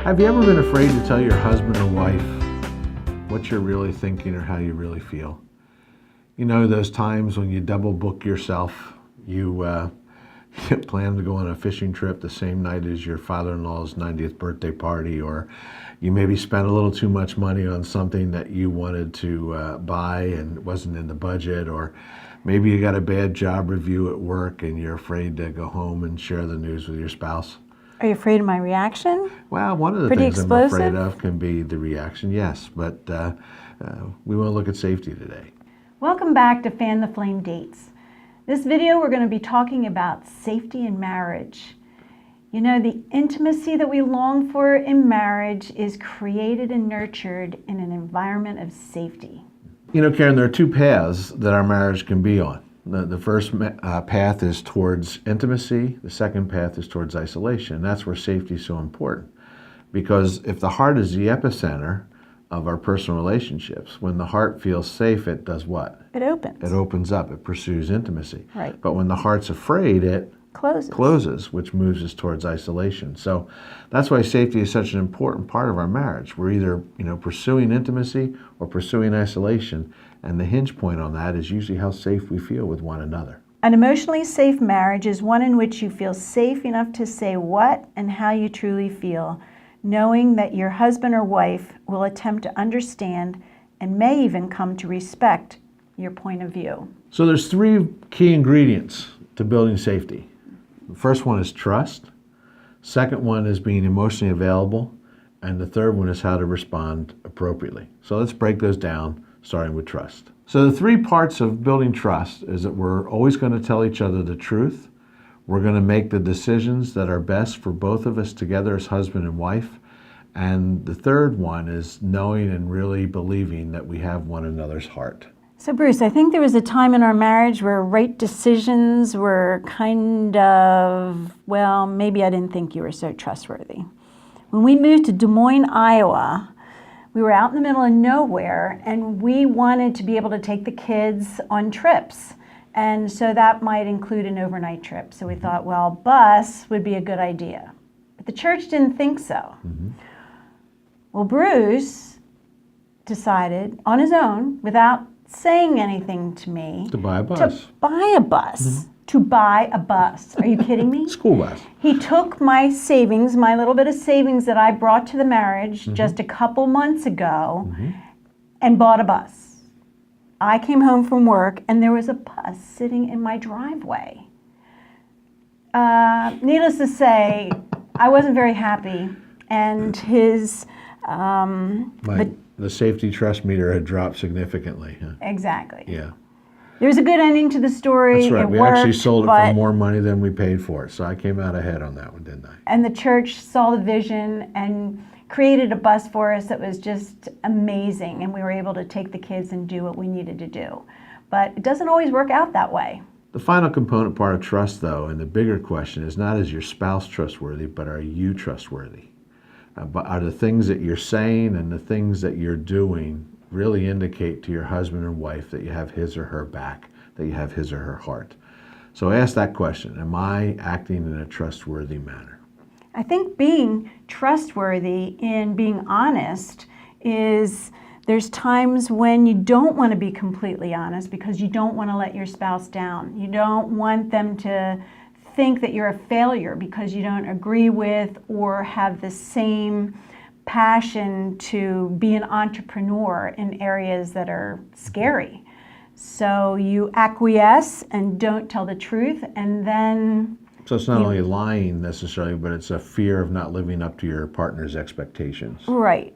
Have you ever been afraid to tell your husband or wife what you're really thinking or how you really feel? You know, those times when you double book yourself, you plan to go on a fishing trip the same night as your father-in-law's 90th birthday party, or you maybe spent a little too much money on something that you wanted to buy and it wasn't in the budget, or maybe you got a bad job review at work and you're afraid to go home and share the news with your spouse. Are you afraid of my reaction? Well, one of the Pretty things explosive? I'm afraid of can be the reaction, yes, but we want to look at safety today. Welcome back to Fan the Flame Dates. This video we're going to be talking about safety in marriage. You know, the intimacy that we long for in marriage is created and nurtured in an environment of safety. You know, Karen, there are two paths that our marriage can be on. The first path is towards intimacy. The second path is towards isolation. That's where safety is so important. Because if the heart is the epicenter of our personal relationships, when the heart feels safe, it does what? It opens. It opens up. It pursues intimacy. Right. But when the heart's afraid, it Closes, which moves us towards isolation. So that's why safety is such an important part of our marriage. We're either, pursuing intimacy or pursuing isolation. And the hinge point on that is usually how safe we feel with one another. An emotionally safe marriage is one in which you feel safe enough to say what and how you truly feel, knowing that your husband or wife will attempt to understand and may even come to respect your point of view. So there's three key ingredients to building safety. The first one is trust. Second one is being emotionally available. And the third one is how to respond appropriately. So let's break those down, starting with trust. So the three parts of building trust is that we're always going to tell each other the truth. We're going to make the decisions that are best for both of us together as husband and wife. And the third one is knowing and really believing that we have one another's heart. So Bruce, I think there was a time in our marriage where right decisions were kind of, well, maybe I didn't think you were so trustworthy. When we moved to Des Moines, Iowa, we were out in the middle of nowhere and we wanted to be able to take the kids on trips. And so that might include an overnight trip. So we thought, well, bus would be a good idea. But the church didn't think so. Mm-hmm. Well, Bruce decided on his own, without saying anything to me, to buy a bus. Mm-hmm. To buy a bus. Are you kidding me? School bus. He took my savings, my little bit of savings that I brought to the marriage just a couple months ago, and bought a bus. I came home from work and there was a bus sitting in my driveway. Needless to say, I wasn't very happy, and his the safety trust meter had dropped significantly. Huh? Exactly. Yeah. There was a good ending to the story. That's right. It We worked, actually sold it for more money than we paid for it. So I came out ahead on that one, didn't I? And the church saw the vision and created a bus for us that was just amazing. And we were able to take the kids and do what we needed to do. But it doesn't always work out that way. The final component part of trust, though, and the bigger question is not is your spouse trustworthy, but are you trustworthy? But are the things that you're saying and the things that you're doing really indicate to your husband or wife that you have his or her back, that you have his or her heart? So ask that question. Am I acting in a trustworthy manner? I think being trustworthy in being honest is, there's times when you don't want to be completely honest because you don't want to let your spouse down. You don't want them to think that you're a failure because you don't agree with or have the same passion to be an entrepreneur in areas that are scary. So you acquiesce and don't tell the truth, and then... So it's not only lying necessarily, but it's a fear of not living up to your partner's expectations. Right.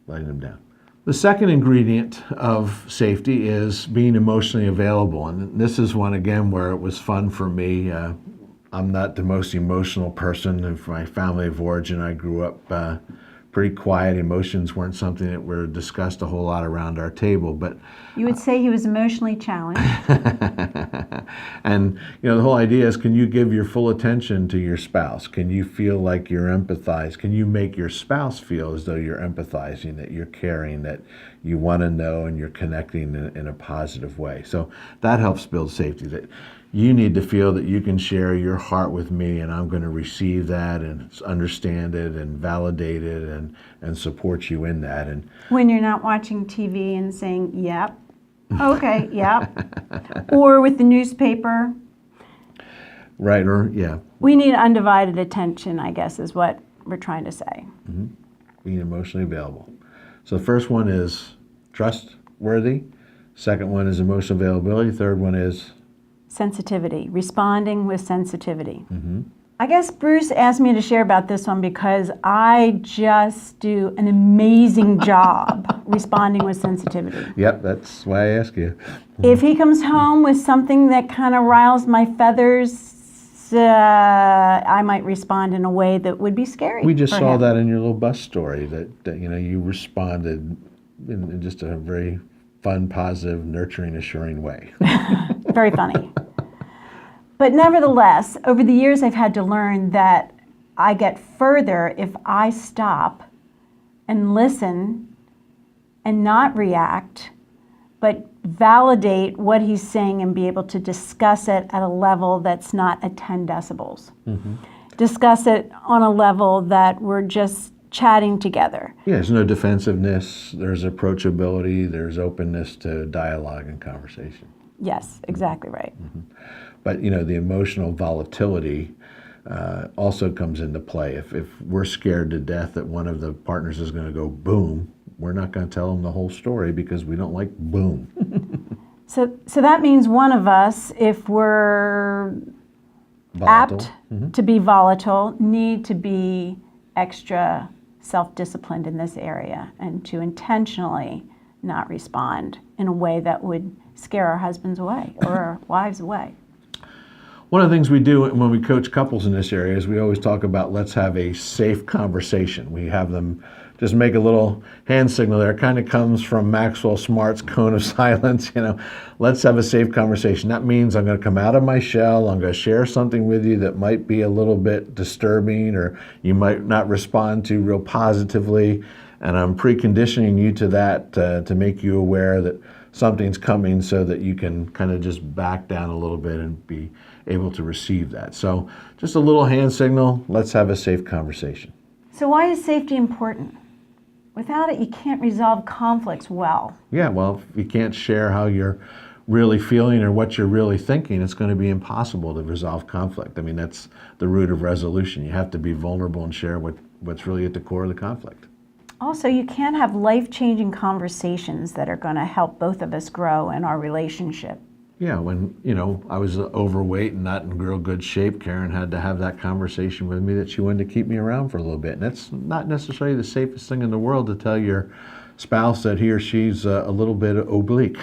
Letting them down. The second ingredient of safety is being emotionally available. And this is one, again, where it was fun for me. I'm not the most emotional person. Of my family of origin, I grew up pretty quiet. Emotions weren't something that were discussed a whole lot around our table. But you would say he was emotionally challenged. And the whole idea is, can you give your full attention to your spouse? Can you feel like you're empathized? Can you make your spouse feel as though you're empathizing, that you're caring, that you want to know and you're connecting in a positive way? So that helps build safety. That you need to feel that you can share your heart with me, and I'm going to receive that and understand it and validate it and support you in that. And When you're not watching TV and saying, yep, okay, yep. Or with the newspaper. right, or yeah, We need undivided attention, I guess, is what we're trying to say. being emotionally available. So the first one is trustworthy. Second one is emotional availability. Third one is Sensitivity, responding with sensitivity. I guess Bruce asked me to share about this one because I just do an amazing job responding with sensitivity. yep. That's why I ask you. If he comes home with something that kind of riles my feathers, I might respond in a way that would be scary. We just for saw him. that in your little bus story that you responded in just a very fun, positive, nurturing, assuring way. Very funny. But nevertheless, over the years, I've had to learn that I get further if I stop and listen and not react, but validate what he's saying and be able to discuss it at a level that's not at 10 decibels. Discuss it on a level that we're just chatting together. Yeah, there's no defensiveness, there's approachability, there's openness to dialogue and conversation. Yes, exactly right. But the emotional volatility also comes into play. If we're scared to death that one of the partners is going to go boom, we're not going to tell them the whole story because we don't like boom. So that means one of us, if we're Volatile. apt to be volatile, need to be extra self-disciplined in this area and to intentionally not respond in a way that would scare our husbands away or our wives away. One of the things we do when we coach couples in this area is we always talk about let's have a safe conversation. We have them just make a little hand signal there. It kind of comes from Maxwell Smart's cone of silence. Let's have a safe conversation. That means I'm going to come out of my shell. I'm going to share something with you that might be a little bit disturbing or you might not respond to real positively. And I'm preconditioning you to that to make you aware that something's coming so that you can kind of just back down a little bit and be able to receive that. So just a little hand signal, let's have a safe conversation. So why is safety important? Without it, you can't resolve conflicts well. Yeah, well, if you can't share how you're really feeling or what you're really thinking, it's going to be impossible to resolve conflict. I mean, that's the root of resolution. You have to be vulnerable and share what's really at the core of the conflict. Also, you can't have life-changing conversations that are going to help both of us grow in our relationship. Yeah, when, I was overweight and not in real good shape, Karen had to have that conversation with me that she wanted to keep me around for a little bit. And that's not necessarily the safest thing in the world to tell your spouse that he or she's a little bit oblique.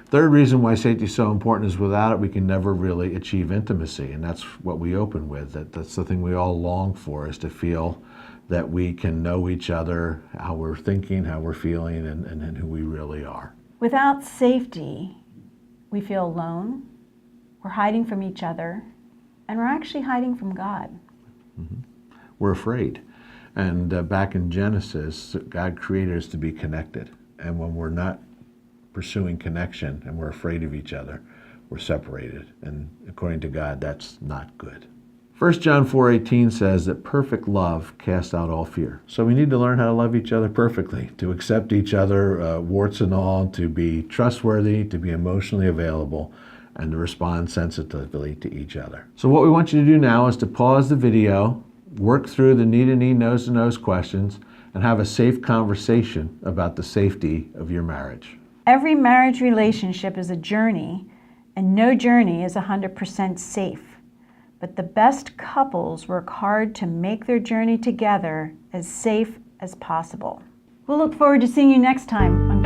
Third reason why safety is so important is without it, we can never really achieve intimacy. And that's what we open with. That's the thing we all long for, is to feel that we can know each other, how we're thinking, how we're feeling, and who we really are. Without safety, we feel alone, we're hiding from each other, and we're actually hiding from God. We're afraid. And back in Genesis, God created us to be connected. And when we're not pursuing connection and we're afraid of each other, we're separated. And according to God, that's not good. 1 John 4:18 says that perfect love casts out all fear. So we need to learn how to love each other perfectly, to accept each other, warts and all, to be trustworthy, to be emotionally available, and to respond sensitively to each other. So what we want you to do now is to pause the video, work through the need-to-need, nose-to-nose questions, and have a safe conversation about the safety of your marriage. Every marriage relationship is a journey, and no journey is 100% safe. But the best couples work hard to make their journey together as safe as possible. We'll look forward to seeing you next time on